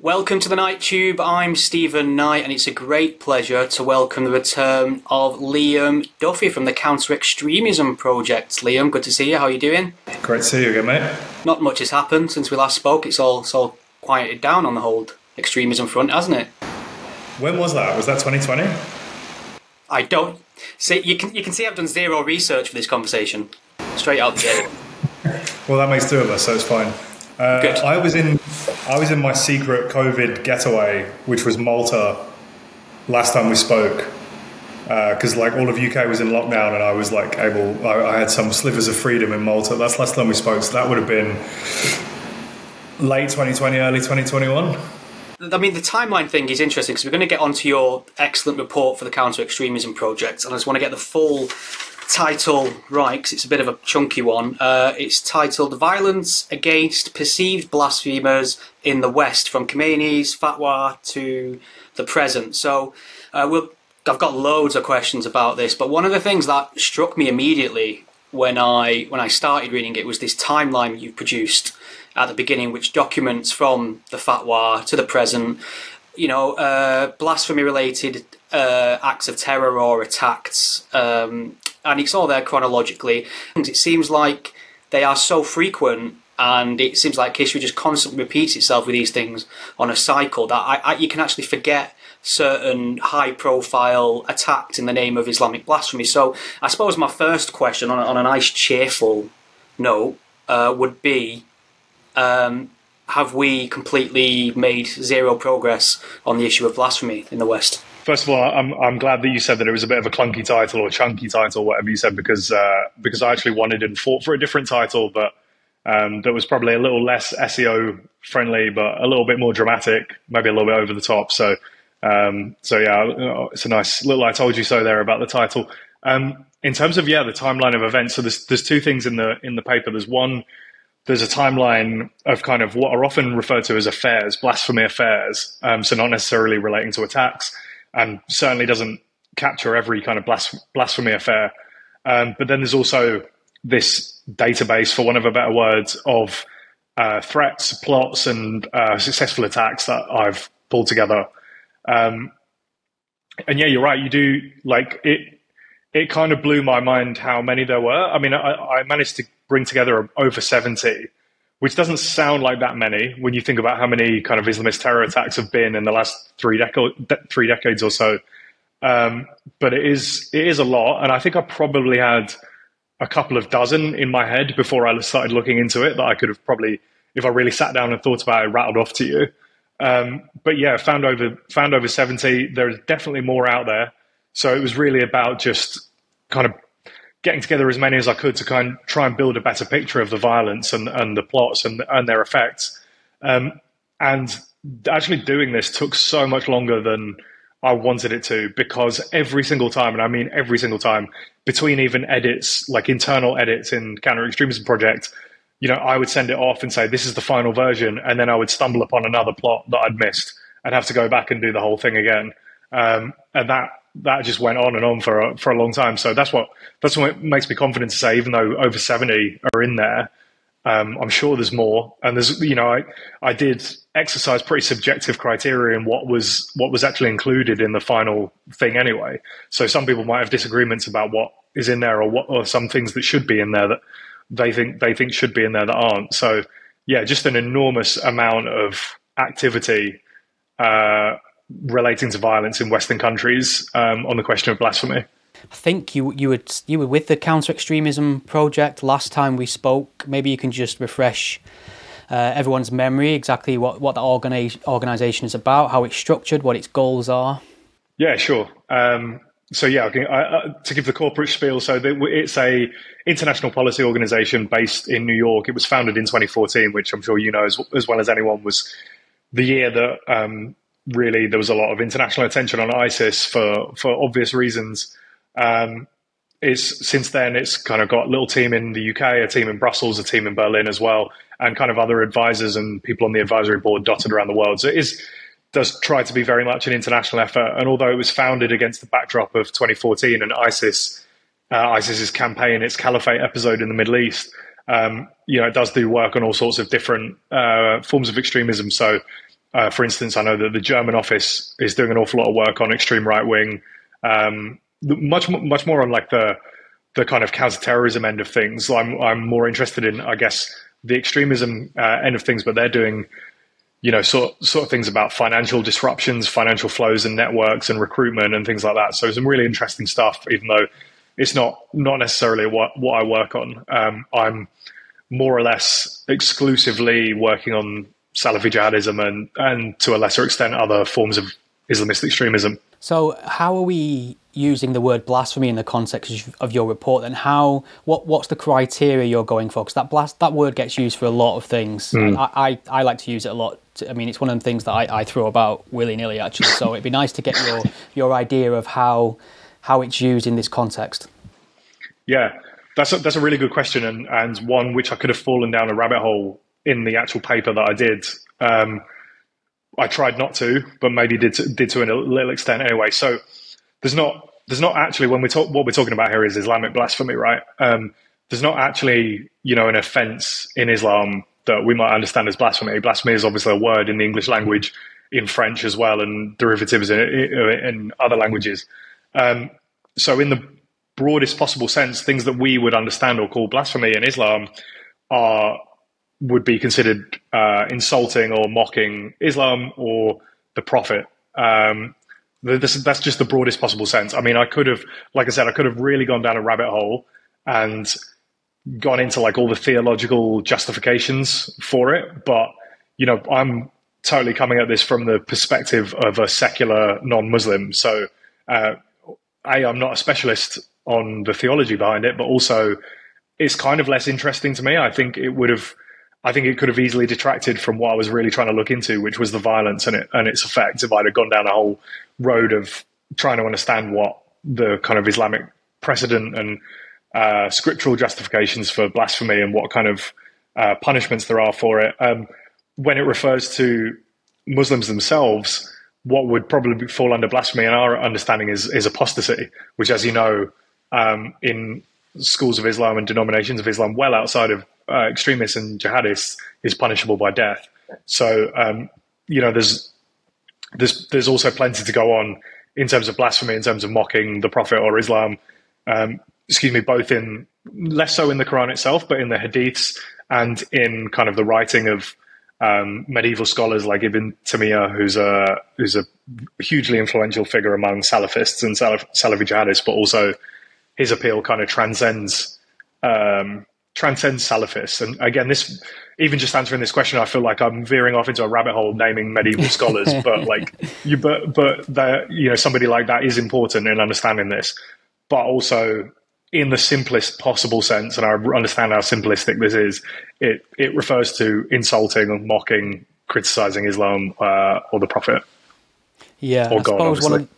Welcome to the Night Tube. I'm Stephen Knight, and it's a great pleasure to welcome the return of Liam Duffy from the Counter-Extremism project. Liam, good to see you. How are you doing? Great to see you again, mate. Not much has happened since we last spoke. It's all quieted down on the whole extremism front, hasn't it? When was that? Was that 2020? I don't see. You can see I've done zero research for this conversation. Straight out there. Well, that makes two of us, so it's fine. Good. I was in my secret COVID getaway, which was Malta, last time we spoke, because like all of UK was in lockdown, and I was like I had some slivers of freedom in Malta. That's last time we spoke, so that would have been late 2020, early 2021. I mean, the timeline thing is interesting because we're going to get onto your excellent report for the Counter-Extremism project, and I just want to get the full title right because it's a bit of a chunky one. It's titled "Violence Against Perceived Blasphemers in the West: From Khomeini's Fatwa to the Present." So I've got loads of questions about this, but one of the things that struck me immediately when I started reading it was this timeline you've produced at the beginning, which documents from the fatwa to the present, blasphemy-related acts of terror or attacks, and it's all there chronologically. And it seems like they are so frequent, and it seems like history just constantly repeats itself with these things on a cycle that you can actually forget certain high-profile attacks in the name of Islamic blasphemy. So I suppose my first question, on a nice cheerful note, would be, have we completely made zero progress on the issue of blasphemy in the West? First of all, I'm glad that you said that it was a bit of a clunky title or chunky title, whatever you said, because I actually wanted and fought for a different title, but that was probably a little less SEO friendly, but a little bit more dramatic, maybe a little bit over the top. So yeah, it's a nice little "I told you so" there about the title. In terms of the timeline of events, so there's two things in the paper. There's a timeline of kind of what are often referred to as affairs, blasphemy affairs, so not necessarily relating to attacks, and certainly doesn't capture every kind of blasphemy affair. But then there's also this database, for want of a better word, of threats, plots, and successful attacks that I've pulled together. And yeah, you're right. You do, like, it kind of blew my mind how many there were. I mean, I managed to bring together over 70, which doesn't sound like that many when you think about how many kind of Islamist terror attacks have been in the last three decades or so. But it is a lot. And I think I probably had a couple of dozen in my head before I started looking into it that I could have probably, if I really sat down and thought about it, rattled off to you. But yeah, found over 70. There's definitely more out there. So it was really about just kind of getting together as many as I could to kind of try and build a better picture of the violence and the plots and their effects. And actually doing this took so much longer than I wanted it to, because every single time, and I mean every single time, between even edits, like internal edits in Counter-Extremism Project, I would send it off and say, this is the final version. And then I would stumble upon another plot that I'd missed and have to go back and do the whole thing again. And that just went on and on for a long time. So that's what makes me confident to say, even though over 70 are in there, I'm sure there's more. And there's, I did exercise pretty subjective criteria in what was actually included in the final thing anyway. So some people might have disagreements about what is in there or some things that should be in there that they think should be in there that aren't. So yeah, just an enormous amount of activity, relating to violence in Western countries on the question of blasphemy. I think you were with the Counter-Extremism project last time we spoke. Maybe you can just refresh everyone's memory exactly what the organisation is about, how it's structured, what its goals are. Yeah, sure. So yeah, to give the corporate spiel, so it's a international policy organisation based in New York. It was founded in 2014, which I'm sure you know as well as anyone was the year that really there was a lot of international attention on ISIS for obvious reasons. Since then it's kind of got a little team in the UK, a team in Brussels, a team in Berlin as well, and kind of other advisors and people on the advisory board dotted around the world. So it does try to be very much an international effort. And although it was founded against the backdrop of 2014 and ISIS's campaign, its caliphate episode in the Middle East, it does do work on all sorts of different forms of extremism. So For instance, I know that the German office is doing an awful lot of work on extreme right wing, much more on like the kind of counterterrorism end of things. I'm more interested in, I guess, the extremism end of things, but they're doing, sort of things about financial disruptions, financial flows and networks and recruitment and things like that. So some really interesting stuff, even though it's not necessarily what I work on. I'm more or less exclusively working on Salafi jihadism and to a lesser extent other forms of Islamist extremism. So how are we using the word blasphemy in the context of your report? And what's the criteria you're going for? Because that word gets used for a lot of things. I like to use it a lot. I mean, it's one of the things that I throw about willy-nilly, actually. So it'd be nice to get your idea of how it's used in this context. Yeah, that's a really good question, and one which I could have fallen down a rabbit hole in the actual paper that I did. I tried not to, but maybe did to a little extent anyway. So there's not actually, when what we're talking about here is Islamic blasphemy, right? There's not actually, an offense in Islam that we might understand as blasphemy. Blasphemy is obviously a word in the English language, in French as well, and derivatives in other languages. So in the broadest possible sense, things that we would understand or call blasphemy in Islam would be considered insulting or mocking Islam or the Prophet. That's just the broadest possible sense. I mean, I could have really gone down a rabbit hole and gone into like all the theological justifications for it. But, I'm totally coming at this from the perspective of a secular non-Muslim. So, I'm not a specialist on the theology behind it, but also it's kind of less interesting to me. I think it could have easily detracted from what I was really trying to look into, which was the violence and its effects. If I'd have gone down a whole road of trying to understand what the kind of Islamic precedent and scriptural justifications for blasphemy and what kind of punishments there are for it. When it refers to Muslims themselves, what would probably fall under blasphemy in our understanding is apostasy, which, as you know, in schools of Islam and denominations of Islam, well outside of extremists and jihadists, is punishable by death. So, there's also plenty to go on in terms of blasphemy, in terms of mocking the Prophet or Islam, both in, less so in the Quran itself, but in the hadiths and in kind of the writing of medieval scholars like Ibn Taymiyyah, who's a hugely influential figure among Salafists and Salafi jihadists, but also his appeal kind of transcends Salafists. And again, this, even just answering this question, I feel like I'm veering off into a rabbit hole naming medieval scholars, but somebody like that is important in understanding this, but also in the simplest possible sense. And I understand how simplistic this is. It refers to insulting, mocking, criticizing Islam or the Prophet. Yeah, or God, obviously.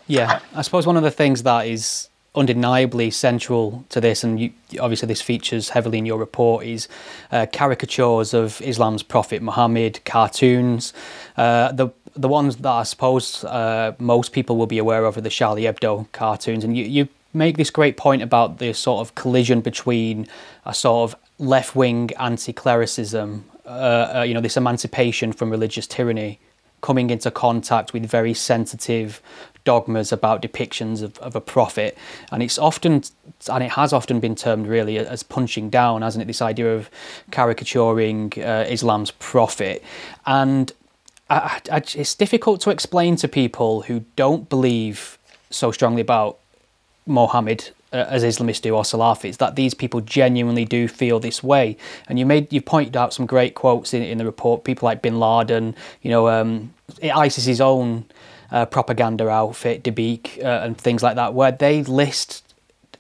I suppose one of the things that is undeniably central to this, and obviously this features heavily in your report, is caricatures of Islam's Prophet Muhammad, cartoons. The ones that I suppose most people will be aware of are the Charlie Hebdo cartoons, and you make this great point about the sort of collision between a sort of left-wing anti-clericism, this emancipation from religious tyranny, coming into contact with very sensitive dogmas about depictions of a prophet. And it has often been termed really as punching down, hasn't it? This idea of caricaturing Islam's prophet. And it's difficult to explain to people who don't believe so strongly about Mohammed as Islamists do, or Salafis, that these people genuinely do feel this way. And you pointed out some great quotes in the report, people like Bin Laden, ISIS's own propaganda outfit, Dabiq, and things like that, where they list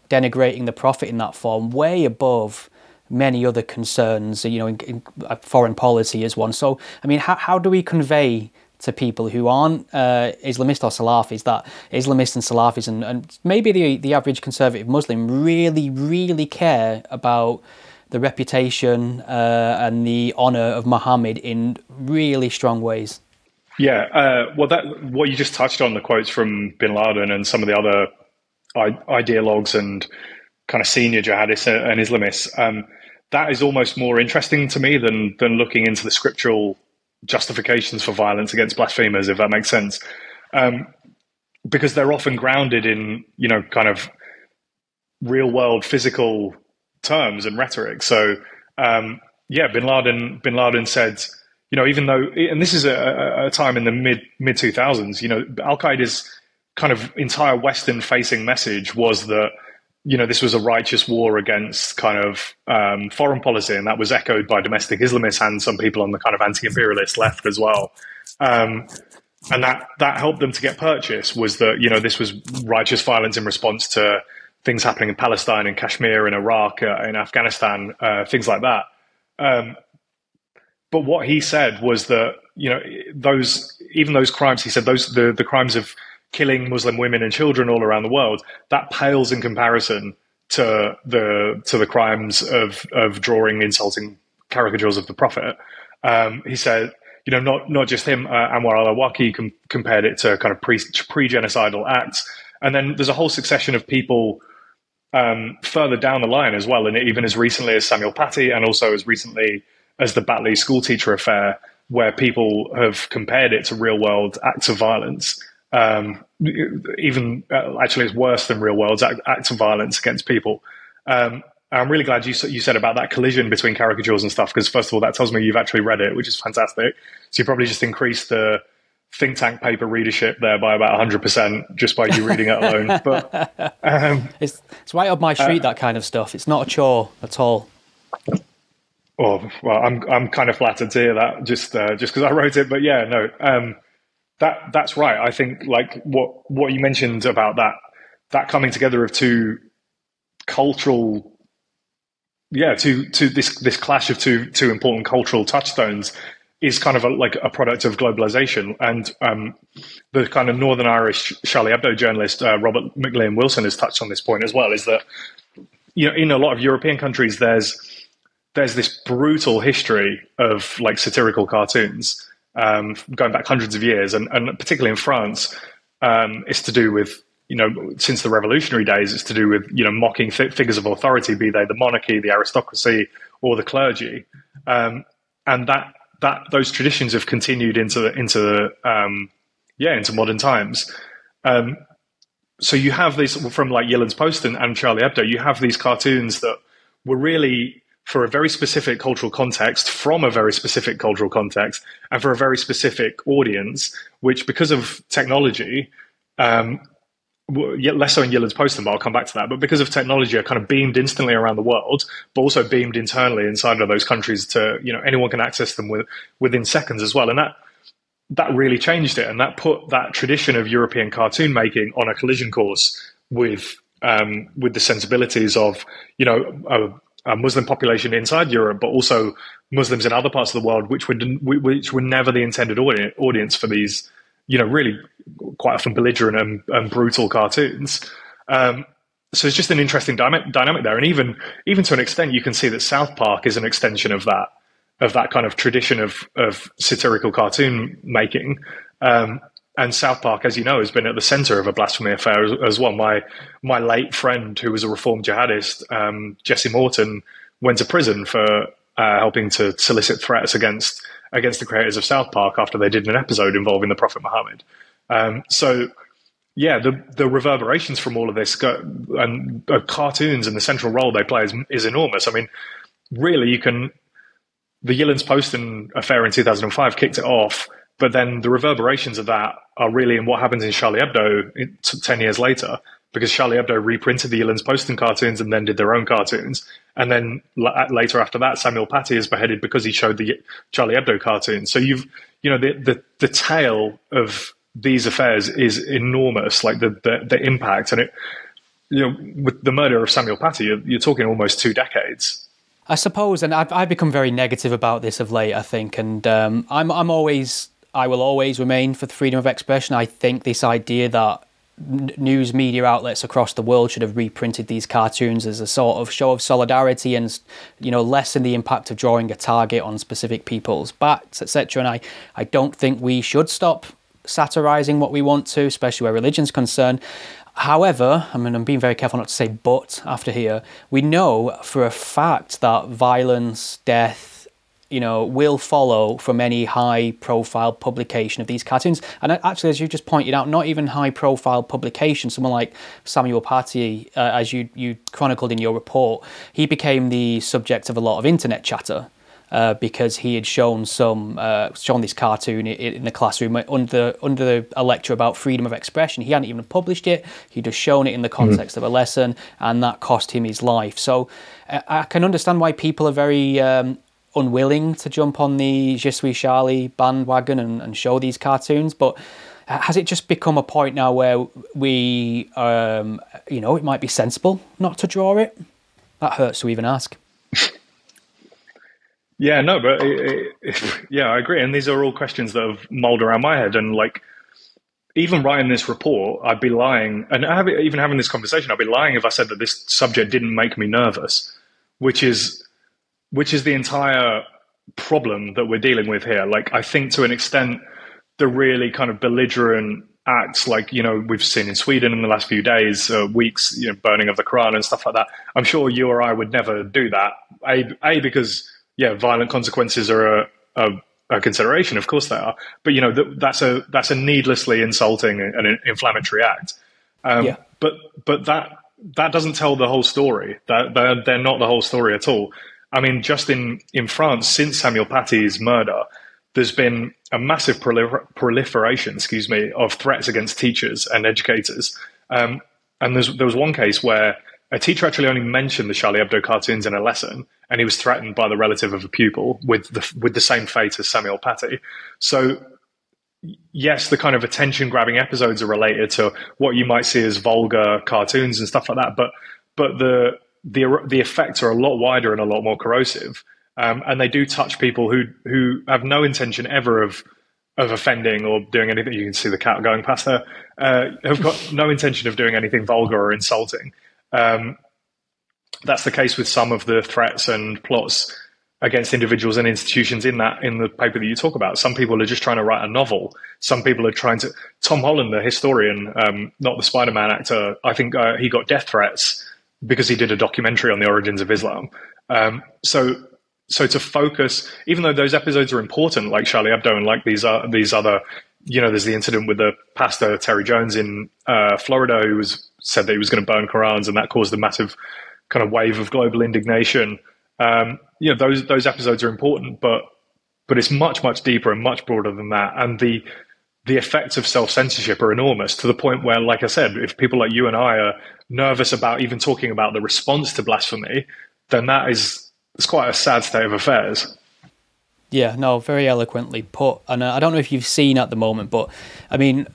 denigrating the Prophet in that form way above many other concerns, in foreign policy as one. So, I mean, how do we convey to people who aren't Islamist or Salafis that Islamists and Salafis and maybe the average conservative Muslim really, really care about the reputation and the honour of Muhammad in really strong ways? Yeah, what you just touched on, the quotes from Bin Laden and some of the other ideologues and kind of senior jihadists and Islamists, that is almost more interesting to me than looking into the scriptural justifications for violence against blasphemers, if that makes sense, because they're often grounded in, kind of real world physical terms and rhetoric. So, Bin Laden said, even though, and this is a time in the mid 2000s, Al Qaeda's kind of entire Western facing message was that, this was a righteous war against kind of foreign policy, and that was echoed by domestic Islamists and some people on the kind of anti-imperialist left as well. And that helped them to get purchase, was that, this was righteous violence in response to things happening in Palestine, in Kashmir, in Iraq, in Afghanistan, things like that. But what he said was that, those crimes, he said the crimes of killing Muslim women and children all around the world, that pales in comparison to the crimes of drawing insulting caricatures of the Prophet. He said, not just him, Anwar al-Awlaki compared it to kind of pre-genocidal acts. And then there's a whole succession of people further down the line as well, and even as recently as Samuel Paty, and also as recently as the Batley schoolteacher affair, where people have compared it to real-world acts of violence. Even actually, it's worse than real-world acts of violence against people. I'm really glad you said about that collision between caricatures and stuff, because first of all, that tells me you've actually read it, which is fantastic. So you probably just increased the think tank paper readership there by about 100% just by you reading it alone. But it's right up my street, that kind of stuff. It's not a chore at all. Oh, well, I'm kind of flattered to hear that, just because I wrote it. But yeah, no, that's right. I think like what you mentioned about that coming together of two cultural, to this clash of two important cultural touchstones is kind of like a product of globalization. And the kind of Northern Irish Charlie Hebdo journalist, Robert McLean Wilson, has touched on this point as well, is that, in a lot of European countries, there's this brutal history of like satirical cartoons going back hundreds of years. And particularly in France, it's to do with, since the revolutionary days, it's to do with, mocking figures of authority, be they the monarchy, the aristocracy, or the clergy. And those traditions have continued into modern times. So you have these from like Yillin's Post and Charlie Hebdo. You have these cartoons that were really for a very specific cultural context, from a very specific cultural context, and for a very specific audience, which because of technology, less so in Yillin's Post, but I'll come back to that, but because of technology are kind of beamed instantly around the world, but also beamed internally inside of those countries to, anyone can access them within seconds as well. And that really changed it. And that put that tradition of European cartoon making on a collision course with the sensibilities of, a Muslim population inside Europe, but also Muslims in other parts of the world, which were never the intended audience for these, really quite often belligerent and brutal cartoons. So it's just an interesting dynamic there. And even to an extent, you can see that South Park is an extension of that kind of tradition of satirical cartoon making. And South Park, as you know, has been at the center of a blasphemy affair as well. My late friend, who was a reformed jihadist, Jesse Morton, went to prison for helping to solicit threats against the creators of South Park after they did an episode involving the Prophet Muhammad. The reverberations from all of this and cartoons and the central role they play is enormous. I mean, really, the Yillin's Post affair in 2005 kicked it off. But then the reverberations of that are really in what happens in Charlie Hebdo 10 years later, because Charlie Hebdo reprinted the Yillin's Post cartoons and then did their own cartoons. And then later after that, Samuel Paty is beheaded because he showed the Charlie Hebdo cartoons. So the tale of these affairs is enormous, like the impact. And with the murder of Samuel Paty, you're talking almost 2 decades. I suppose, and I've become very negative about this of late, I think, and I will always remain for the freedom of expression. I think this idea that news media outlets across the world should have reprinted these cartoons as a sort of show of solidarity and, lessen the impact of drawing a target on specific people's backs, etc. And I don't think we should stop satirizing what we want to, especially where religion's concerned. However, I'm being very careful not to say but after here, we know for a fact that violence, death, will follow from any high-profile publication of these cartoons. And actually, as you just pointed out, not even high-profile publication. Someone like Samuel Paty, as you chronicled in your report, he became the subject of a lot of internet chatter. Because he had shown this cartoon in the classroom under a lecture about freedom of expression. He hadn't even published it. He'd just shown it in the context of a lesson, and that cost him his life. So I can understand why people are very unwilling to jump on the Je suis Charlie bandwagon and show these cartoons. But has it just become a point now where we, it might be sensible not to draw it? That hurts to even ask. Yeah, no, but I agree. And these are all questions that have mulled around my head. And like, even writing this report, I'd be lying. And even having this conversation, I'd be lying if I said that this subject didn't make me nervous, which is the entire problem that we're dealing with here. Like, I think to an extent, the really kind of belligerent acts like, we've seen in Sweden in the last few days, weeks, burning of the Quran and stuff like that. I'm sure you or I would never do that. Because violent consequences are a consideration. Of course they are. But, that's a needlessly insulting and inflammatory act. But that doesn't tell the whole story. They're not the whole story at all. I mean, just in France, since Samuel Paty's murder, there's been a massive proliferation, of threats against teachers and educators. And there was one case where a teacher actually only mentioned the Charlie Hebdo cartoons in a lesson, and he was threatened by the relative of a pupil with the same fate as Samuel Paty. So, yes, the kind of attention-grabbing episodes are related to what you might see as vulgar cartoons and stuff like that, but the effects are a lot wider and a lot more corrosive, and they do touch people who have no intention ever of offending or doing anything. You can see the cat going past there. Have got no intention of doing anything vulgar or insulting. That's the case with some of the threats and plots against individuals and institutions in the paper that you talk about. Some people are just trying to write a novel. Some people are trying to. Tom Holland, the historian, not the Spider-Man actor, I think he got death threats because he did a documentary on the origins of Islam. So to focus, even though those episodes are important, like Charlie Hebdo and like these other, there's the incident with the pastor Terry Jones in Florida who said that he was going to burn Qurans, and that caused a massive kind of wave of global indignation. Those episodes are important, but it's much, much deeper and much broader than that. And the effects of self-censorship are enormous, to the point where, like I said, if people like you and I are nervous about even talking about the response to blasphemy, then it's quite a sad state of affairs. Yeah, no, very eloquently put. And I don't know if you've seen at the moment, but I mean,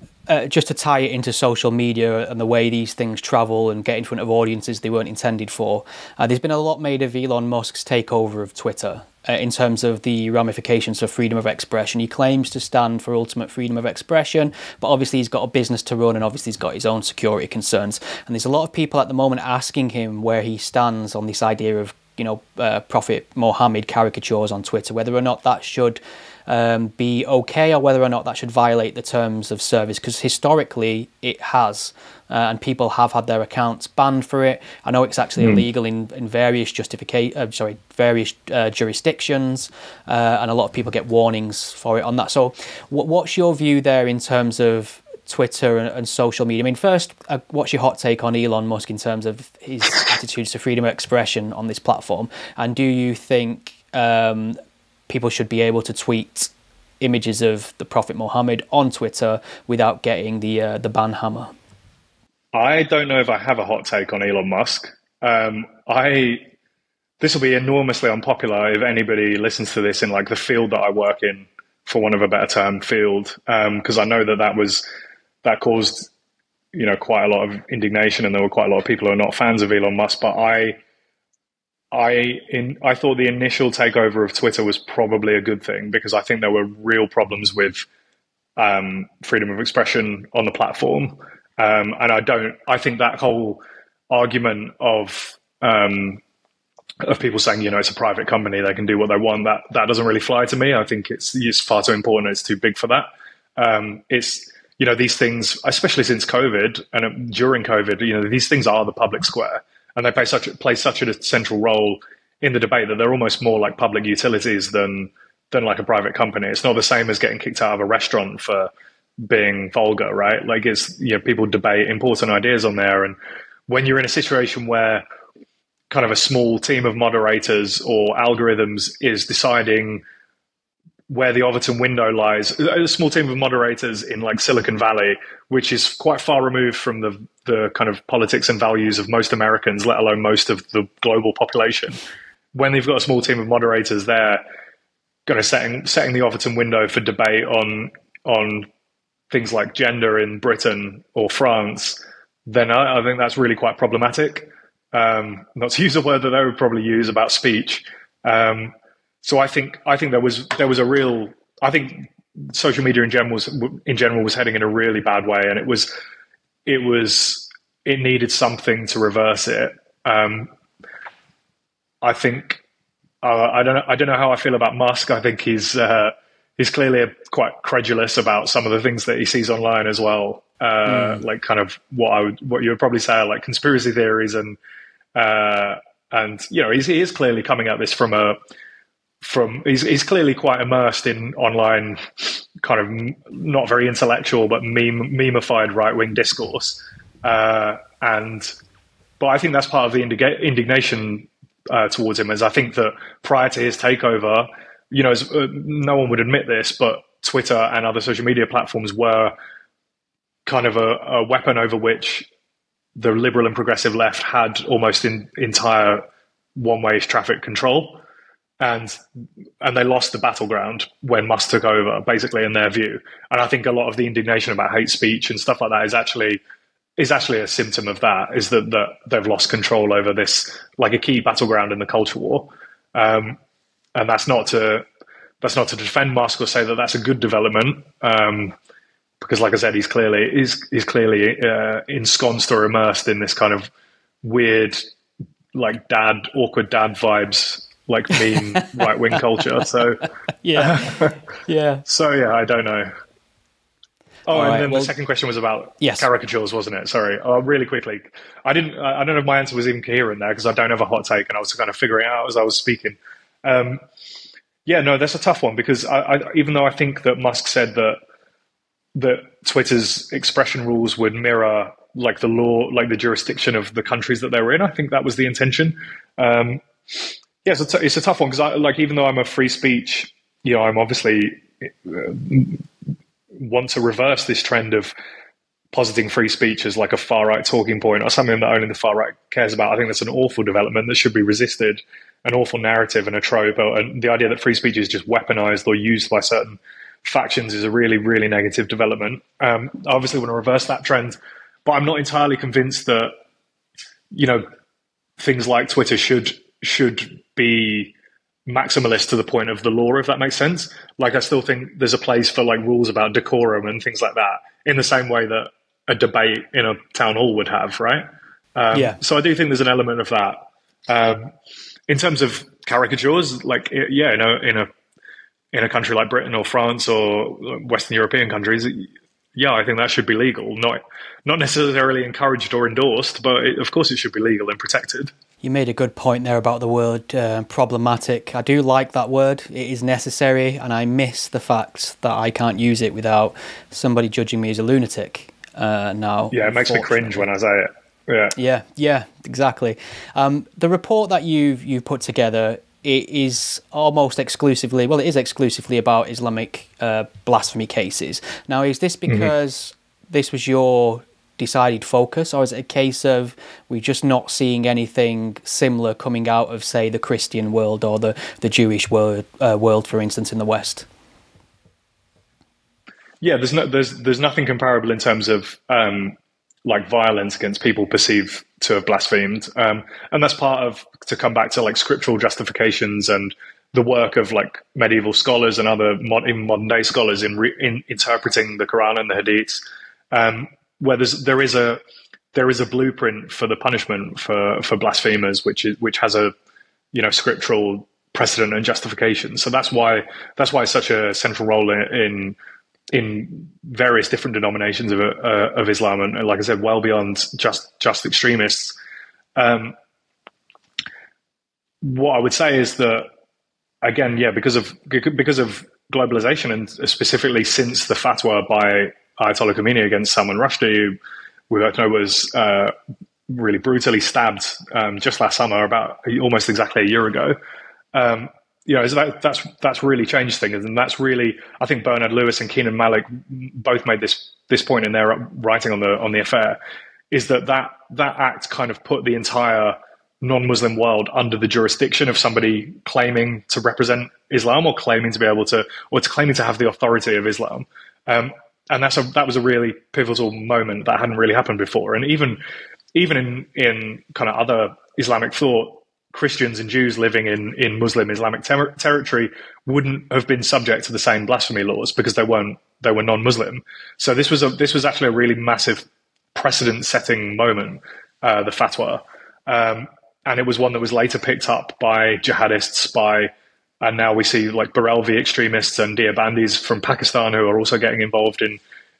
just to tie it into social media and the way these things travel and get in front of audiences they weren't intended for, there's been a lot made of Elon Musk's takeover of Twitter in terms of the ramifications of freedom of expression. He claims to stand for ultimate freedom of expression, but obviously he's got a business to run and obviously he's got his own security concerns. And there's a lot of people at the moment asking him where he stands on this idea of Prophet Muhammad caricatures on Twitter, whether or not that should be okay or whether or not that should violate the terms of service, because historically it has, and people have had their accounts banned for it. I know it's actually illegal in various jurisdictions, and a lot of people get warnings for it on that. So what's your view there in terms of Twitter and social media? I mean, first, what's your hot take on Elon Musk in terms of his attitudes to freedom of expression on this platform? And do you think people should be able to tweet images of the Prophet Muhammad on Twitter without getting the ban hammer? I don't know if I have a hot take on Elon Musk. This will be enormously unpopular if anybody listens to this in like the field that I work in, for want of a better term, field, because I know that caused quite a lot of indignation, and there were quite a lot of people who are not fans of Elon Musk. But I thought the initial takeover of Twitter was probably a good thing, because I think there were real problems with freedom of expression on the platform, and I think that whole argument of people saying it's a private company, they can do what they want, that doesn't really fly to me. I think it's far too important, it's too big for that. These things, especially since COVID and during COVID, these things are the public square, and they play such a central role in the debate that they're almost more like public utilities than like a private company. It's not the same as getting kicked out of a restaurant for being vulgar, right? Like it's, people debate important ideas on there. And when you're in a situation where kind of a small team of moderators or algorithms is deciding where the Overton window lies, a small team of moderators in like Silicon Valley, which is quite far removed from the kind of politics and values of most Americans, let alone most of the global population. When they've got a small team of moderators there, kind of setting the Overton window for debate on things like gender in Britain or France, then I think that's really quite problematic. Not to use a word that they would probably use about speech. So I think there was a real. I think social media in general was heading in a really bad way, and it needed something to reverse it. I think I don't know how I feel about Musk. I think he's clearly quite credulous about some of the things that he sees online as well. Like kind of what you would probably say are like conspiracy theories and he is clearly coming at this he's clearly quite immersed in online kind of not very intellectual but memeified right-wing discourse. But I think that's part of the indignation towards him, as I think that prior to his takeover, no one would admit this, but Twitter and other social media platforms were kind of a weapon over which the liberal and progressive left had almost entire one-way traffic control. And they lost the battleground when Musk took over, basically, in their view. And I think a lot of the indignation about hate speech and stuff like that is actually a symptom of that, is that they've lost control over this, like a key battleground in the culture war. And that's not to defend Musk or say that that's a good development, because, like I said, he's clearly ensconced or immersed in this kind of weird, like awkward dad vibes, like meme right wing culture. So yeah. So yeah, I don't know. Oh, and then the second question was about caricatures, wasn't it? Sorry. Really quickly. I don't know if my answer was even coherent there, because I don't have a hot take and I was kind of figuring it out as I was speaking. That's a tough one, because even though I think that Musk said that Twitter's expression rules would mirror like the law, like the jurisdiction of the countries that they were in, I think that was the intention. It's a tough one, because even though I'm a free speech, I'm obviously want to reverse this trend of positing free speech as like a far right talking point or something that only the far right cares about. I think that's an awful development that should be resisted, an awful narrative and a trope. And the idea that free speech is just weaponized or used by certain factions is a really, really negative development. I obviously want to reverse that trend, but I'm not entirely convinced that, things like Twitter should be maximalist to the point of the law, if that makes sense. Like, I still think there's a place for like rules about decorum and things like that, in the same way that a debate in a town hall would have, right? So I do think there's an element of that. In terms of caricatures, like, in a country like Britain or France or Western European countries, I think that should be legal. Not necessarily encouraged or endorsed, but of course it should be legal and protected. You made a good point there about the word problematic. I do like that word. It is necessary, and I miss the fact that I can't use it without somebody judging me as a lunatic now. Yeah, it makes me cringe when I say it. Yeah, exactly. The report that you've put together, it is almost exclusively, it is exclusively about Islamic blasphemy cases. Now, is this because this was your decided focus, or is it a case of we're just not seeing anything similar coming out of, say, the Christian world or the Jewish world, for instance, in the West? Yeah, there's nothing comparable in terms of like violence against people perceived to have blasphemed, and that's part of, to come back to like scriptural justifications and the work of like medieval scholars and other even modern day scholars in interpreting the Quran and the Hadiths. Where there is a blueprint for the punishment for blasphemers, which has a scriptural precedent and justification. So that's why it's such a central role in various different denominations of Islam, and like I said, well beyond just extremists. what I would say is that, again, yeah, because of globalization, and specifically since the fatwa by Ayatollah Khomeini against Salman Rushdie, who we both know was really brutally stabbed just last summer, about almost exactly a year ago. That's really changed things, and that's really, I think Bernard Lewis and Keenan Malik both made this point in their writing on the affair, is that act kind of put the entire non-Muslim world under the jurisdiction of somebody claiming to represent Islam, or claiming to be able to, or to claiming to have the authority of Islam. And that was a really pivotal moment that hadn't really happened before. And even in kind of other Islamic thought, Christians and Jews living in Muslim Islamic territory wouldn't have been subject to the same blasphemy laws because they were non-Muslim. So this was actually a really massive precedent-setting moment, the fatwa. And it was one that was later picked up by jihadists, and now we see like Barelvi extremists and Deobandis from Pakistan who are also getting involved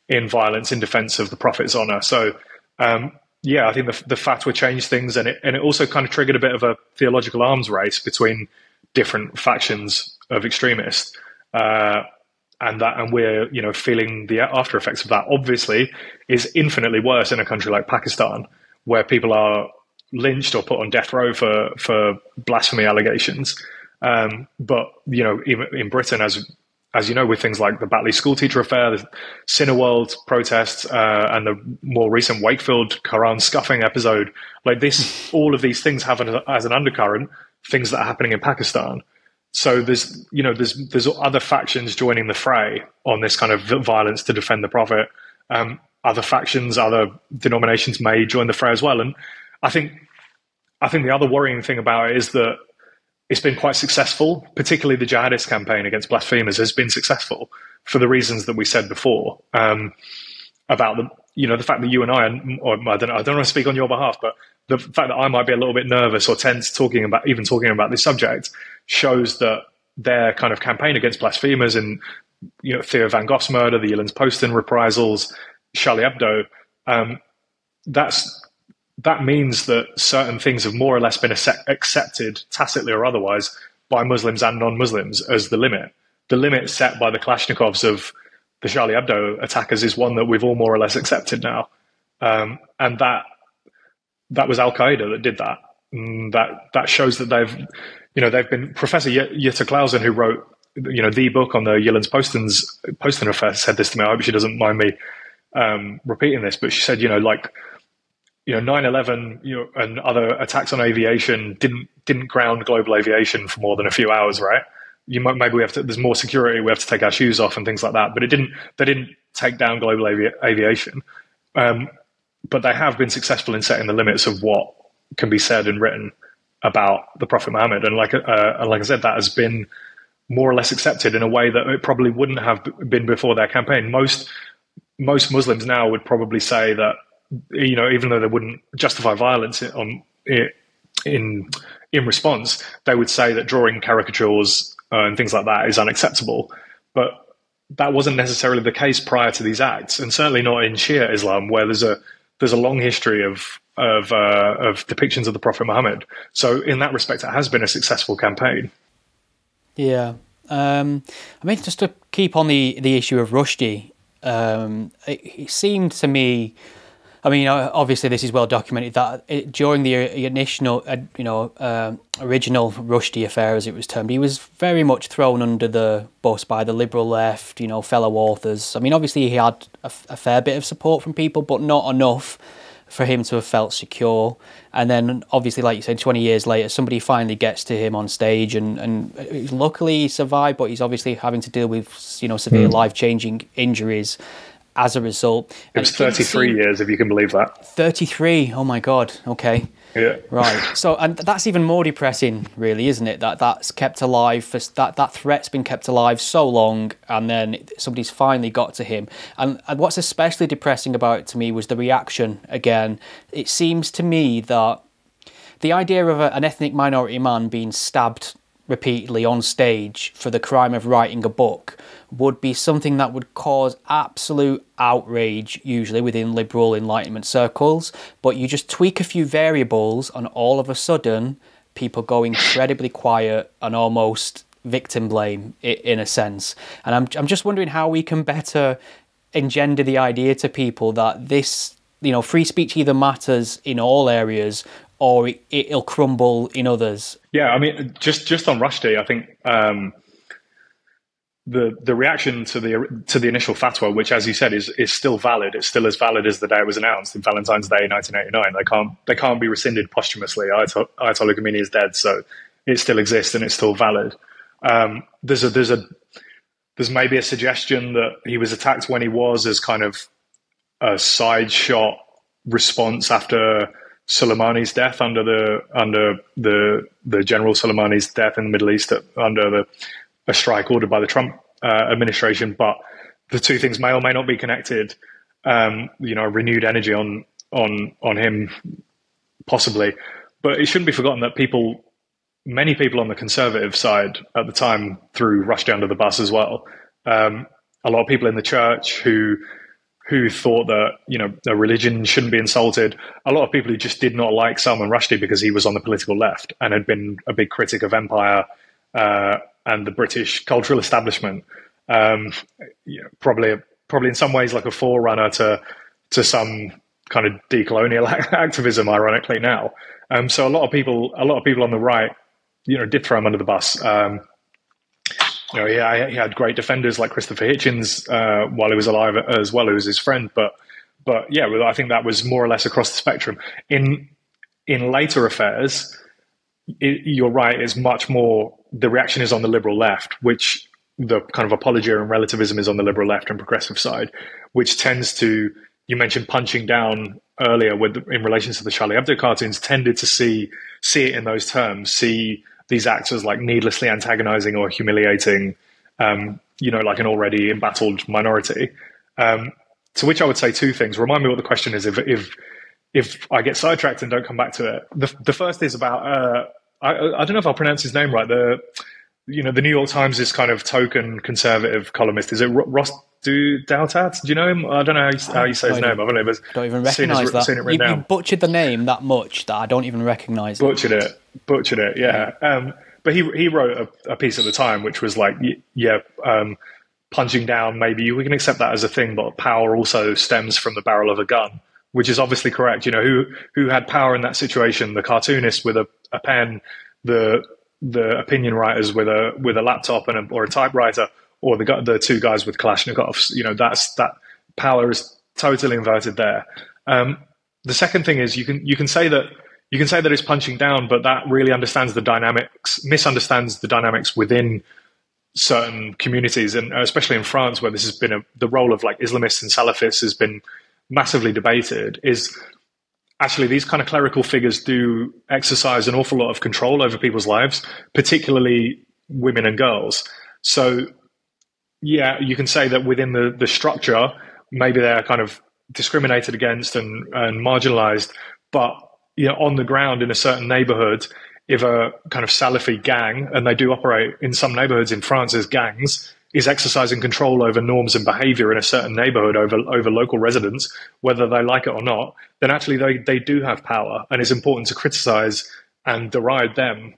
in violence in defense of the Prophet's honor. So, I think the fatwa changed things, and it also kind of triggered a bit of a theological arms race between different factions of extremists. And we're, feeling the after effects of that. Obviously, is infinitely worse in a country like Pakistan, where people are lynched or put on death row for blasphemy allegations. But even in Britain, as you know, with things like the Batley schoolteacher affair, the Cineworld protests, and the more recent Wakefield Quran scuffing episode, like this, all of these things have as an undercurrent things that are happening in Pakistan. So there's other factions joining the fray on this kind of violence to defend the Prophet. Other factions, other denominations may join the fray as well. And I think the other worrying thing about it is that it's been quite successful, particularly the jihadist campaign against blasphemers has been successful for the reasons that we said before, about the fact that you and I don't want to speak on your behalf, but the fact that I might be a little bit nervous or tense talking about this subject shows that their kind of campaign against blasphemers, and Theo van Gogh's murder, the Jyllands Posten reprisals, Charlie Hebdo, that means that certain things have more or less been accepted, tacitly or otherwise, by Muslims and non-Muslims as the limit. The limit set by the Kalashnikovs of the Charlie Hebdo attackers is one that we've all more or less accepted now. And that was Al-Qaeda that did that. That shows that they've been, Professor Jutta Clausen, who wrote the book on the Jyllands Posten affair, said this to me. I hope she doesn't mind me repeating this, but she said, 9/11, and other attacks on aviation didn't ground global aviation for more than a few hours, right? Maybe there's more security, we have to take our shoes off and things like that, but they didn't take down global aviation. But they have been successful in setting the limits of what can be said and written about the Prophet Muhammad. And like I said, that has been more or less accepted in a way that it probably wouldn't have been before their campaign. Most Muslims now would probably say that, even though they wouldn't justify violence in response, they would say that drawing caricatures and things like that is unacceptable. But that wasn't necessarily the case prior to these acts, and certainly not in Shia Islam, where there's a long history of depictions of the Prophet Muhammad. So in that respect, it has been a successful campaign. Yeah. Just to keep on the issue of Rushdie, it seemed to me, obviously this is well documented, that during the initial, original Rushdie affair, as it was termed, he was very much thrown under the bus by the liberal left, fellow authors. Obviously he had a fair bit of support from people, but not enough for him to have felt secure. And then, obviously, like you said, 20 years later, somebody finally gets to him on stage, and luckily he survived, but he's obviously having to deal with, severe life-changing injuries as a result. It was 33 years, if you can believe that. 33, oh my God, okay. Yeah. Right. So, and that's even more depressing, really, isn't it? That's kept alive, that threat's been kept alive so long, and then somebody's finally got to him. And what's especially depressing about it to me was the reaction again. It seems to me that the idea of an ethnic minority man being stabbed repeatedly on stage for the crime of writing a book would be something that would cause absolute outrage, usually within liberal Enlightenment circles. But you just tweak a few variables, and all of a sudden people go incredibly quiet and almost victim blame in a sense. And I'm just wondering how we can better engender the idea to people that this, free speech either matters in all areas or it'll crumble in others. Yeah, I mean, just on Rushdie, I think the reaction to the initial fatwa, which, as you said, is still valid. It's still as valid as the day it was announced in Valentine's Day 1989. They can't be rescinded posthumously. Ayatollah Khomeini is dead, so it still exists and it's still valid. There's maybe a suggestion that he was attacked when he was as kind of a side shot response after Soleimani's death, under the General Soleimani's death in the Middle East under a strike ordered by the Trump administration. But the two things may or may not be connected. Renewed energy on him possibly, but it shouldn't be forgotten that many people on the conservative side at the time threw Rushdie under the bus as well. A lot of people in the church who thought that, a religion shouldn't be insulted. A lot of people who just did not like Salman Rushdie because he was on the political left and had been a big critic of empire and the British cultural establishment. Probably in some ways like a forerunner to some kind of decolonial activism, ironically now. So a lot of people on the right, did throw him under the bus. He had great defenders like Christopher Hitchens while he was alive as well, who was his friend. But yeah, I think that was more or less across the spectrum. In later affairs, you're right, it's much more, the reaction is on the liberal left, which the kind of apologia and relativism is on the liberal left and progressive side, which tends to, you mentioned punching down earlier in relation to the Charlie Hebdo cartoons, tended to see it in those terms, see these acts as like needlessly antagonizing or humiliating, like an already embattled minority. To which I would say two things. Remind me what the question is if I get sidetracked and don't come back to it. The first is about, I don't know if I'll pronounce his name right. The New York Times is kind of token conservative columnist. Is it Ross Douthat? Do you know him? I don't know how you say his name. I've only don't even recognise that. Seen it written down. You butchered the name that much that I don't even recognise it. Butchered it, yeah. But he wrote a piece at the time which was like, punching down, maybe we can accept that as a thing, but power also stems from the barrel of a gun, which is obviously correct. Who had power in that situation? The cartoonist with a pen, the opinion writers with a laptop or a typewriter, or the two guys with Kalashnikovs. That power is totally inverted there. The second thing is you can say that it's punching down, but that really misunderstands the dynamics within certain communities, and especially in France, where this has been the role of like Islamists and Salafists has been massively debated. Is actually these kind of clerical figures do exercise an awful lot of control over people's lives, particularly women and girls. So yeah, you can say that within the structure, maybe they're kind of discriminated against and marginalized, but on the ground in a certain neighborhood, if a kind of Salafi gang, and they do operate in some neighborhoods in France as gangs, is exercising control over norms and behavior in a certain neighborhood over local residents, whether they like it or not, then actually they do have power, and it's important to criticize and deride them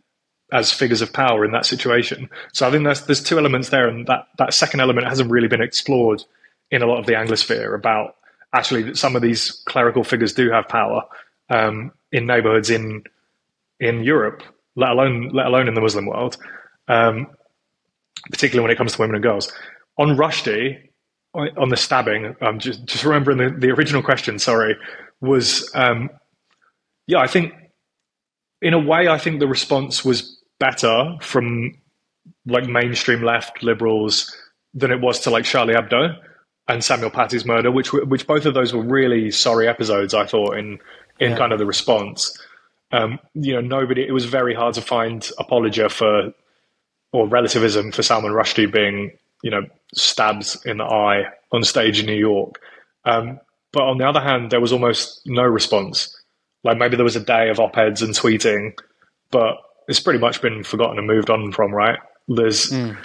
as figures of power in that situation. So I think there's two elements there, and that second element hasn't really been explored in a lot of the Anglosphere, about actually that some of these clerical figures do have power in neighborhoods in Europe, let alone in the Muslim world, particularly when it comes to women and girls. On Rushdie, on the stabbing, just remembering the original question, was, I think, in a way, I think the response was better from like mainstream left liberals than it was to like Charlie Hebdo and Samuel Paty's murder, which both of those were really sorry episodes, I thought, in kind of the response. It was very hard to find apologia for, or relativism for, Salman Rushdie being, stabbed in the eye on stage in New York. But on the other hand, there was almost no response. Like maybe there was a day of op-eds and tweeting, but it's pretty much been forgotten and moved on from, right? There's, we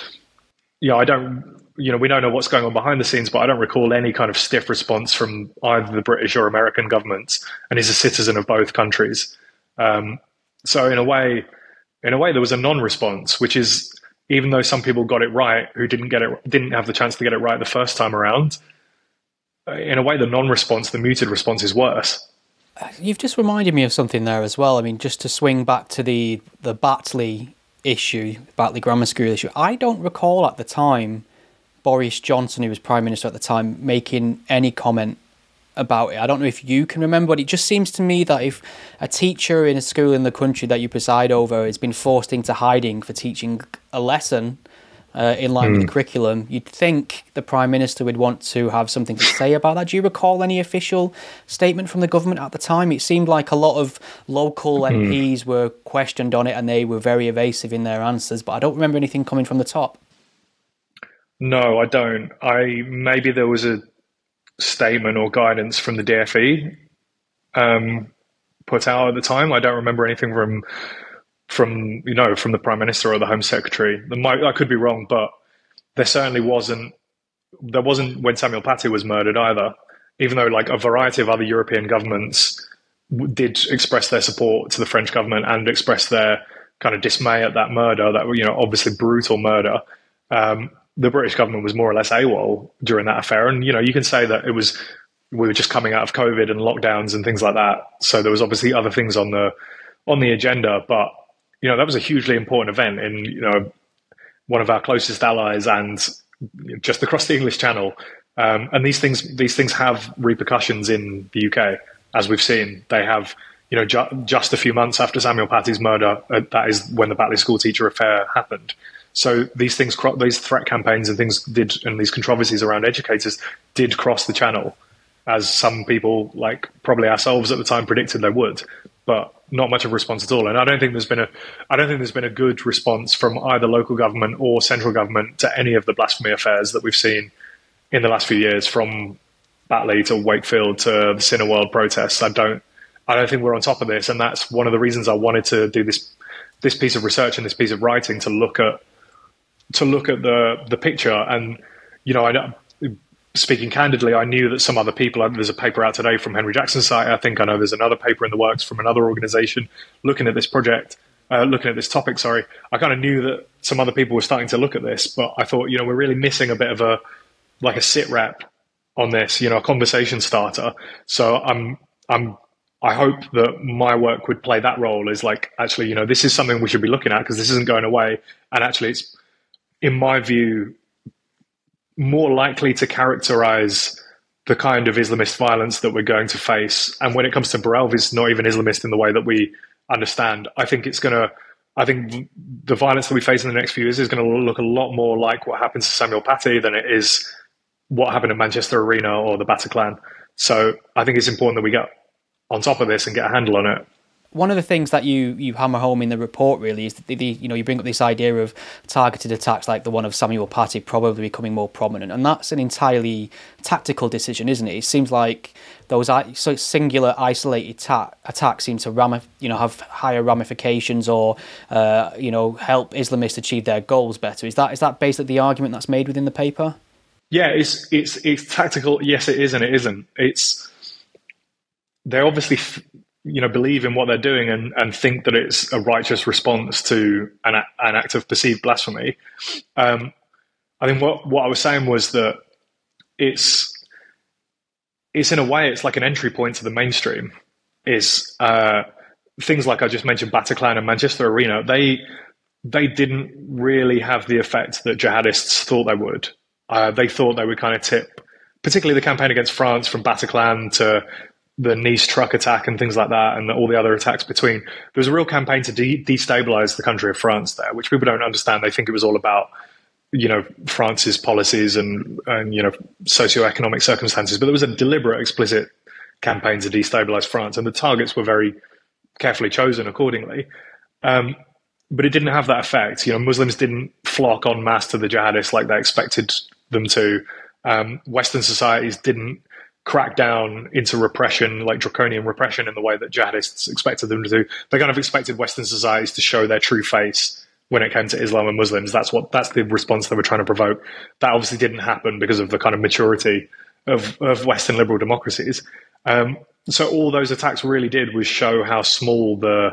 don't know what's going on behind the scenes, but I don't recall any kind of stiff response from either the British or American governments, and he's a citizen of both countries. So in a way, in a way, there was a non-response, which is, even though some people got it right who didn't have the chance to get it right the first time around, in a way, the non-response, the muted response, is worse. You've just reminded me of something there as well. I mean, just to swing back to the Batley issue, Batley Grammar School issue, I don't recall at the time Boris Johnson, who was Prime Minister at the time, making any comment about it. I don't know if you can remember, but it just seems to me that if a teacher in a school in the country that you preside over has been forced into hiding for teaching a lesson in line with the curriculum, you'd think the Prime Minister would want to have something to say about that. Do you recall any official statement from the government at the time? It seemed like a lot of local MPs were questioned on it and they were very evasive in their answers, but I don't remember anything coming from the top. No, I don't. Maybe there was a statement or guidance from the DFE put out at the time. I don't remember anything from the Prime Minister or the Home Secretary. I could be wrong, but there certainly wasn't. There wasn't when Samuel Paty was murdered either. Even though like a variety of other European governments did express their support to the French government and express their kind of dismay at that murder, that obviously brutal murder. The British government was more or less AWOL during that affair, and you can say that we were just coming out of COVID and lockdowns and things like that. So there was obviously other things on the agenda, but that was a hugely important event in one of our closest allies and just across the English Channel. And these things have repercussions in the UK, as we've seen. They have, just a few months after Samuel Paty's murder, that is when the Batley school teacher affair happened. So these things, these threat campaigns and things and these controversies around educators did cross the channel, as some people, like probably ourselves at the time, predicted they would, but not much of a response at all. And I don't think there's been a good response from either local government or central government to any of the blasphemy affairs that we've seen in the last few years, from Batley to Wakefield to the Cineworld protests. I don't think we're on top of this, and that's one of the reasons I wanted to do this piece of research and this piece of writing, to look at the picture. And speaking candidly, I knew that some other people, there's a paper out today from Henry Jackson's site, I know there's another paper in the works from another organization looking at this project, looking at this topic, sorry. I kind of knew that some other people were starting to look at this, but I thought, we're really missing a bit of a sit rep on this, a conversation starter. So I hope that my work would play that role, is actually, this is something we should be looking at, because this isn't going away. And actually it's, in my view, more likely to characterize the kind of Islamist violence that we're going to face. And when it comes to Burrell, it's not even Islamist in the way that we understand. I think the violence that we face in the next few years is going to look a lot more like what happened to Samuel Paty than it is what happened at Manchester Arena or the Bataclan. So I think it's important that we get on top of this and get a handle on it. One of the things that you hammer home in the report really is that you bring up this idea of targeted attacks like the one of Samuel Paty probably becoming more prominent, and that's an entirely tactical decision, isn't it? It seems like those singular isolated attacks seem to have higher ramifications, or help Islamists achieve their goals better. Is that basically the argument that's made within the paper? Yeah, it's tactical. Yes, it is, and it isn't. They obviously believe in what they're doing and think that it's a righteous response to an act of perceived blasphemy. I think what I was saying was that it's in a way, it's like an entry point to the mainstream. Is things like I just mentioned, Bataclan and Manchester Arena, they didn't really have the effect that jihadists thought they would. They thought they would kind of tip, particularly the campaign against France, from Bataclan to the Nice truck attack and things like that, and all the other attacks between. There was a real campaign to destabilize the country of France there, which people don't understand. They think it was all about, France's policies and socioeconomic circumstances, but there was a deliberate, explicit campaign to destabilize France, and the targets were very carefully chosen accordingly. But it didn't have that effect. Muslims didn't flock en masse to the jihadists like they expected them to. Western societies didn't crack down into repression, like draconian repression, in the way that jihadists expected them to do. They kind of expected Western societies to show their true face when it came to Islam and Muslims. That's the response they were trying to provoke. That obviously didn't happen because of the kind of maturity of Western liberal democracies. So all those attacks really did was show how small the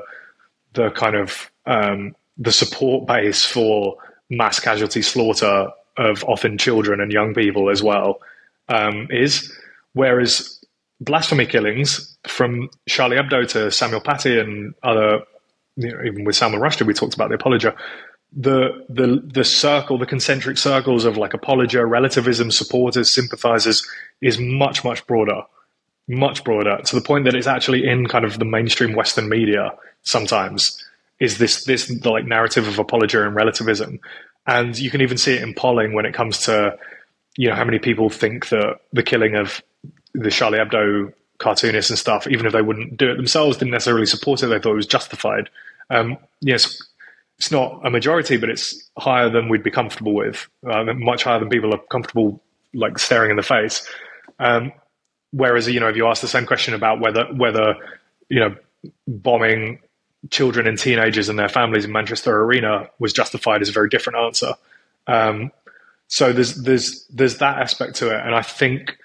the kind of the support base for mass casualty slaughter of often children and young people as well is. Whereas blasphemy killings, from Charlie Hebdo to Samuel Paty and other, even with Salman Rushdie, we talked about the apologia. The circle, the concentric circles of like apologia, relativism, supporters, sympathizers is much, much broader, to the point that it's actually in kind of the mainstream Western media sometimes, is this the like narrative of apologia and relativism. And you can even see it in polling when it comes to, how many people think that the killing of the Charlie Hebdo cartoonists and stuff, even if they wouldn't do it themselves, didn't necessarily support it, they thought it was justified. Yes, it's not a majority, but it's higher than we'd be comfortable with, much higher than people are comfortable like staring in the face. Whereas, if you ask the same question about whether bombing children and teenagers and their families in Manchester Arena was justified, is a very different answer. So there's that aspect to it, and I think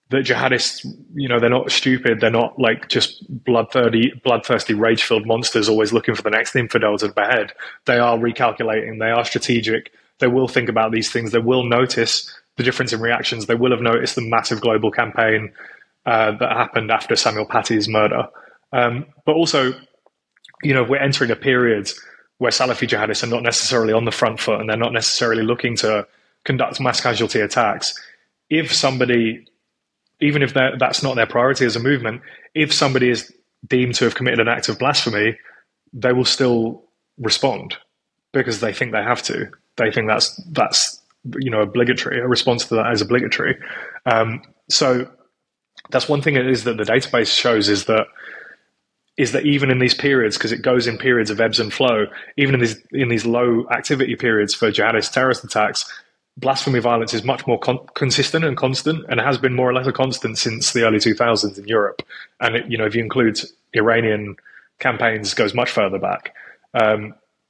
that jihadists, they're not stupid. They're not like just bloodthirsty, rage-filled monsters always looking for the next infidel to behead. They are recalculating. They are strategic. They will think about these things. They will notice the difference in reactions. They will have noticed the massive global campaign that happened after Samuel Paty's murder. But also, we're entering a period where Salafi jihadists are not necessarily on the front foot, and they're not necessarily looking to conduct mass casualty attacks. If somebody, even if that's not their priority as a movement, if somebody is deemed to have committed an act of blasphemy, they will still respond because they think they have to. They think that's obligatory. A response to that is obligatory. So that's one thing it is that the database shows is that even in these periods, because it goes in periods of ebbs and flow, even in these low activity periods for jihadist terrorist attacks, blasphemy violence is much more consistent and constant, and has been more or less a constant since the early 2000s in Europe. And if you include Iranian campaigns, goes much further back.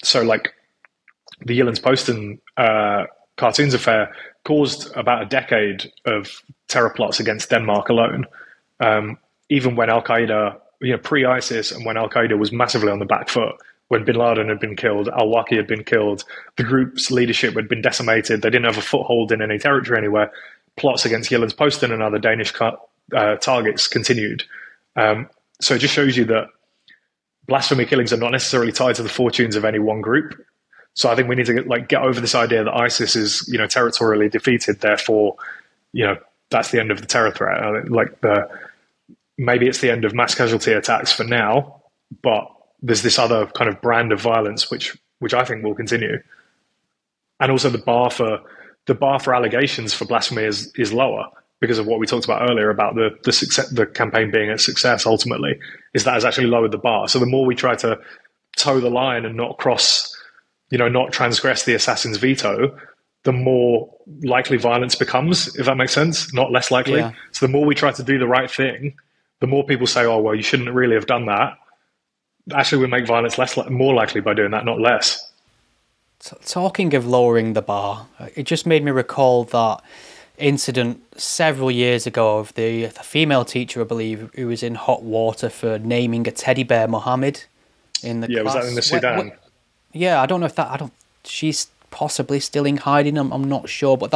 So like the Jyllands-Posten cartoons affair caused about a decade of terror plots against Denmark alone. Even when Al-Qaeda, pre-ISIS, and when Al-Qaeda was massively on the back foot, when bin Laden had been killed, al-Waqi had been killed, the group's leadership had been decimated, they didn't have a foothold in any territory anywhere, plots against Jyllands-Posten and other Danish targets continued. So it just shows you that blasphemy killings are not necessarily tied to the fortunes of any one group. So I think we need to get over this idea that ISIS is, territorially defeated, therefore, that's the end of the terror threat. Maybe it's the end of mass casualty attacks for now, but there's this other kind of brand of violence which I think will continue. And also the bar for allegations for blasphemy is lower because of what we talked about earlier about the success, the campaign being a success ultimately, is that has actually lowered the bar. So the more we try to toe the line and not cross, not transgress the assassin's veto, the more likely violence becomes, if that makes sense, not less likely. Yeah. So the more we try to do the right thing, the more people say, oh, well, you shouldn't really have done that. Actually, we make violence more likely by doing that, not less. Talking of lowering the bar, it just made me recall that incident several years ago of the female teacher, I believe, who was in hot water for naming a teddy bear Mohammed in the class. Was that in the Sudan? Yeah, I don't know if she's possibly still in hiding. I'm not sure, but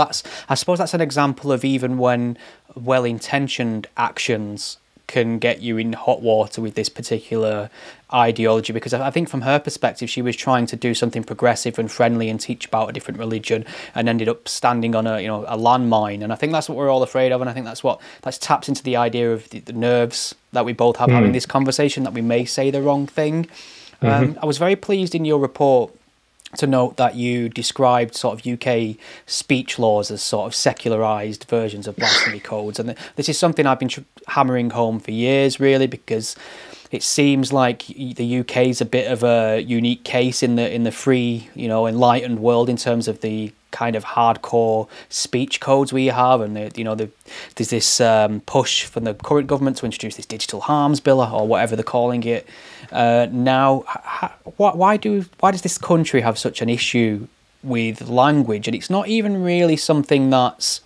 I suppose that's an example of even when well-intentioned actions can get you in hot water with this particular ideology, because I think from her perspective she was trying to do something progressive and friendly and teach about a different religion, and ended up standing on a landmine. And I think that's what we're all afraid of, and I think that's taps into the idea of the nerves that we both have having this conversation, that we may say the wrong thing. I was very pleased in your report to note that you described sort of UK speech laws as sort of secularized versions of blasphemy codes. And this is something I've been hammering home for years, really, because it seems like the UK is a bit of a unique case in the free, enlightened world in terms of the kind of hardcore speech codes we have. And, there's this push from the current government to introduce this digital harms bill, or whatever they're calling it. Now, why does this country have such an issue with language? And it's not even really something that's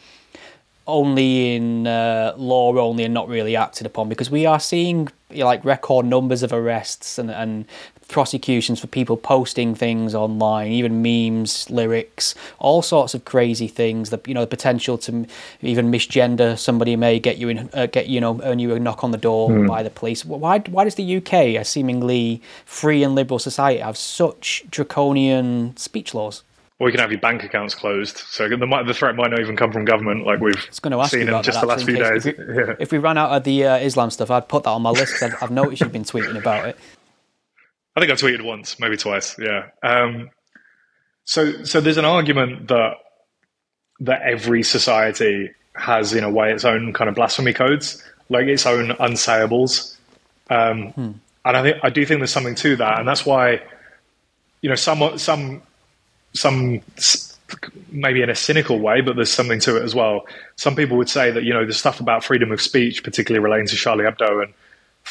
only in law only and not really acted upon, because we are seeing record numbers of arrests and prosecutions for people posting things online, even memes, lyrics, all sorts of crazy things. The potential to even misgender somebody may get you in, earn you a knock on the door by the police. Why does the UK, a seemingly free and liberal society, have such draconian speech laws? Or you can have your bank accounts closed. So the threat might not even come from government, like we've seen in just the last few days. If we ran out of the Islam stuff, I'd put that on my list because I've noticed you've been tweeting about it. I think I tweeted once, maybe twice. Yeah. So there's an argument that every society has, in a way, its own kind of blasphemy codes, like its own unsayables. And I do think there's something to that, and that's why, some maybe in a cynical way, but there's something to it as well. Some people would say that, the stuff about freedom of speech, particularly relating to Charlie Hebdo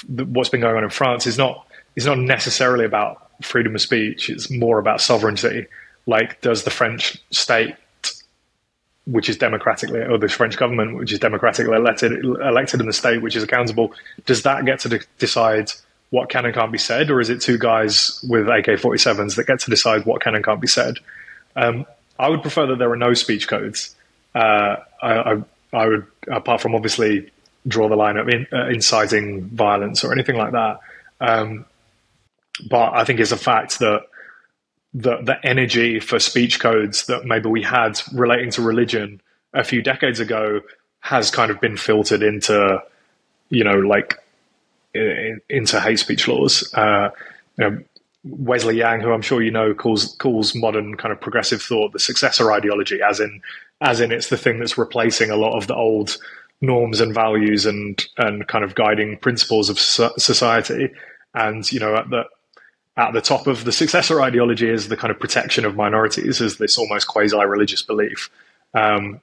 and what's been going on in France, is not necessarily about freedom of speech. It's more about sovereignty. Like, does the French state, which is democratically, or the French government, which is democratically elected in the state, which is accountable, does that get to decide what can and can't be said, or is it two guys with AK-47s that get to decide what can and can't be said? I would prefer that there are no speech codes. I would, apart from obviously draw the line at inciting violence or anything like that. But I think it's a fact that the energy for speech codes that maybe we had relating to religion a few decades ago has kind of been filtered into, into hate speech laws. Wesley Yang, who I'm sure calls modern kind of progressive thought the successor ideology, as in it's the thing that's replacing a lot of the old norms and values and kind of guiding principles of society. And at the top of the successor ideology is the kind of protection of minorities, as this almost quasi-religious belief. No,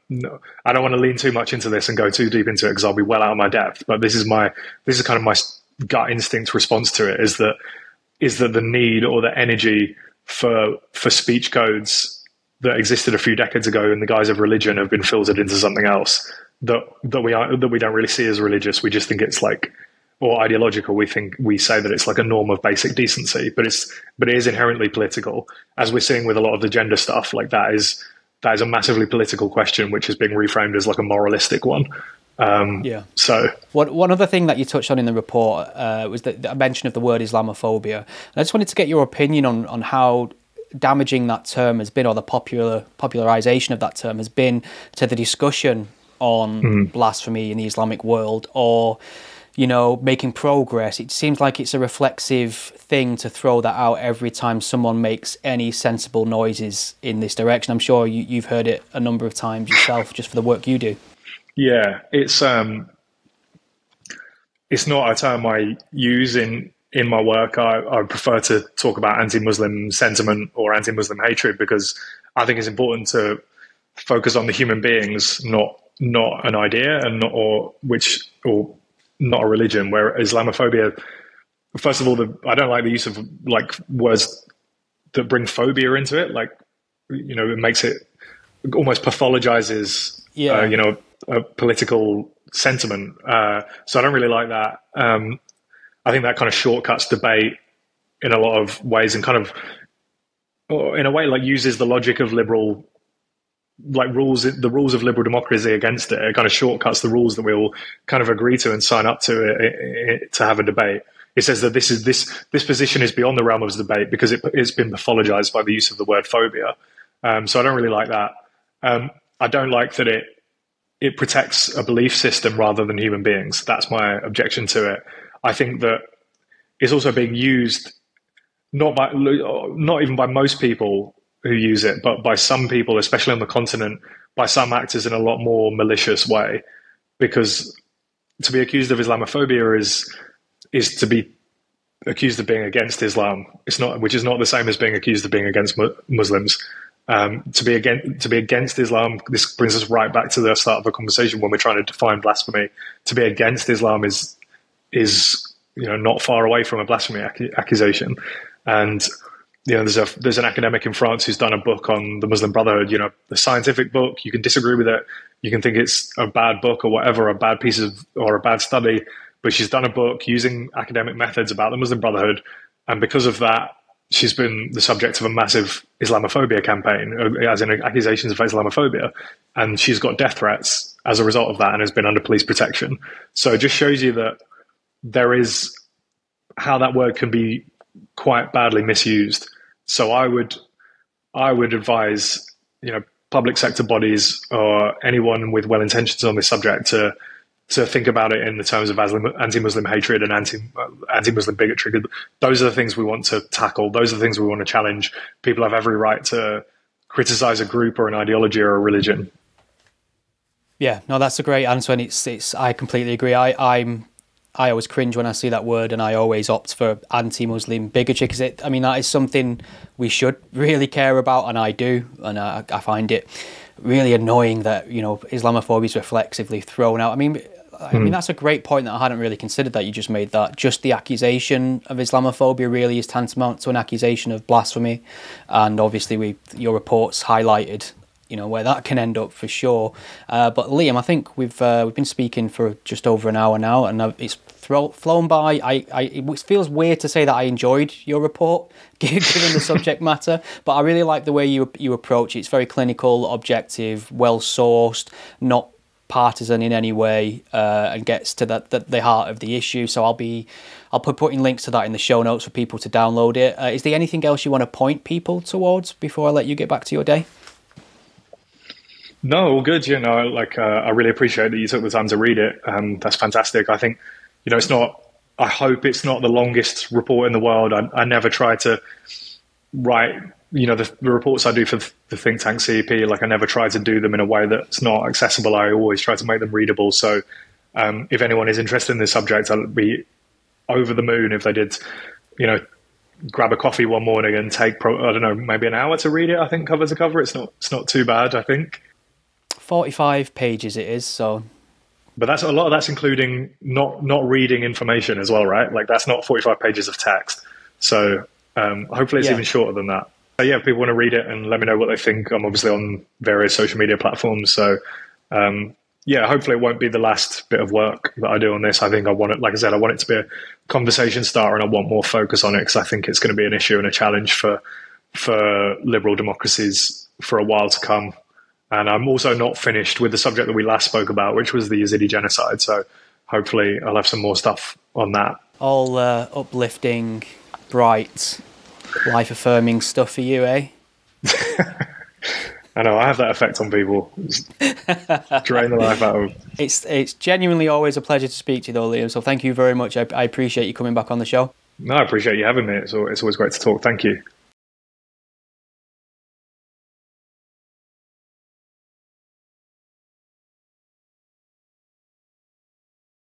I don't want to lean too much into this and go too deep into it because I'll be well out of my depth. But this is kind of my gut instinct response to it, is that the need or the energy for speech codes that existed a few decades ago in the guise of religion have been filtered into something else that we don't really see as religious. We just think it's like, or ideological. We say that it's like a norm of basic decency, but it is inherently political, as we're seeing with a lot of the gender stuff. Like that is a massively political question, which is being reframed as like a moralistic one. So one other thing that you touched on in the report was a mention of the word Islamophobia. And I just wanted to get your opinion on how damaging that term has been, or the popularization of that term has been to the discussion on blasphemy in the Islamic world, or making progress. It seems like it's a reflexive thing to throw that out every time someone makes any sensible noises in this direction. I'm sure you've heard it a number of times yourself, just for the work you do. Yeah, it's not a term I use in my work. I prefer to talk about anti-Muslim sentiment or anti-Muslim hatred, because I think it's important to focus on the human beings, not an idea, and not a religion. Where Islamophobia, first of all, I don't like the use of like words that bring phobia into it. Like, it makes it almost pathologizes, a political sentiment. So I don't really like that. I think that kind of shortcuts debate in a lot of ways, and kind of, or in a way, like uses the logic of liberal, like the rules of liberal democracy against it. It kind of shortcuts the rules that we all kind of agree to and sign up to have a debate. It says that this position is beyond the realm of debate because it's been pathologized by the use of the word phobia. So I don't really like that. I don't like that it protects a belief system rather than human beings. That's my objection to it. I think that it's also being used not even by most people who use it, but by some people, especially on the continent, by some actors in a lot more malicious way. Because to be accused of Islamophobia is to be accused of being against Islam. Which is not the same as being accused of being against Muslims. To be against Islam, this brings us right back to the start of the conversation when we're trying to define blasphemy. To be against Islam is not far away from a blasphemy accusation. And there's an academic in France who's done a book on the Muslim Brotherhood. The scientific book. You can disagree with it. You can think it's a bad book or whatever, a bad piece of or a bad study. But she's done a book using academic methods about the Muslim Brotherhood. And because of that, she's been the subject of a massive Islamophobia campaign, as in accusations of Islamophobia. And she's got death threats as a result of that and has been under police protection. So it just shows you that there is how that word can be quite badly misused. So I would advise, public sector bodies or anyone with well intentions on this subject to think about it in the terms of anti-Muslim hatred and anti-Muslim bigotry. Those are the things we want to tackle. Those are the things we want to challenge. People have every right to criticize a group or an ideology or a religion. Yeah, no, that's a great answer, and it's I completely agree. I always cringe when I see that word, and I always opt for anti-Muslim bigotry because that is something we should really care about, and I do, and I find it really annoying that Islamophobia is reflexively thrown out. I mean, that's a great point that I hadn't really considered that you just made. That just the accusation of Islamophobia really is tantamount to an accusation of blasphemy, and obviously your reports highlighted where that can end up for sure. But Liam, I think we've been speaking for just over an hour now, and it's flown by. It feels weird to say that I enjoyed your report, given the subject matter, but I really like the way you approach it. It's very clinical, objective, well sourced, not partisan in any way, and gets to the heart of the issue. So I'll be putting links to that in the show notes for people to download it. Is there anything else you want to point people towards before I let you get back to your day? No, all good. I really appreciate that you took the time to read it. That's fantastic. I think, I hope it's not the longest report in the world. I never try to write, the reports I do for the think tank CEP, I never try to do them in a way that's not accessible. I always try to make them readable. So if anyone is interested in this subject, I'd be over the moon if they did, grab a coffee one morning and take, maybe an hour to read it. I think cover to cover. It's not too bad, I think. 45 pages it is, so. But that's a lot of that's including not reading information as well, right? That's not 45 pages of text. So hopefully it's even shorter than that. So if people want to read it and let me know what they think. I'm obviously on various social media platforms. So hopefully it won't be the last bit of work that I do on this. I think I want it, like I said, I want it to be a conversation starter, and I want more focus on it because I think it's going to be an issue and a challenge for liberal democracies for a while to come. And I'm also not finished with the subject that we last spoke about, which was the Yazidi genocide. So hopefully I'll have some more stuff on that. All uplifting, bright, life-affirming stuff for you, eh? I know, I have that effect on people. Drain the life out of them. It's genuinely always a pleasure to speak to you, though, Liam. So thank you very much. I appreciate you coming back on the show. No, I appreciate you having me. It's always great to talk. Thank you.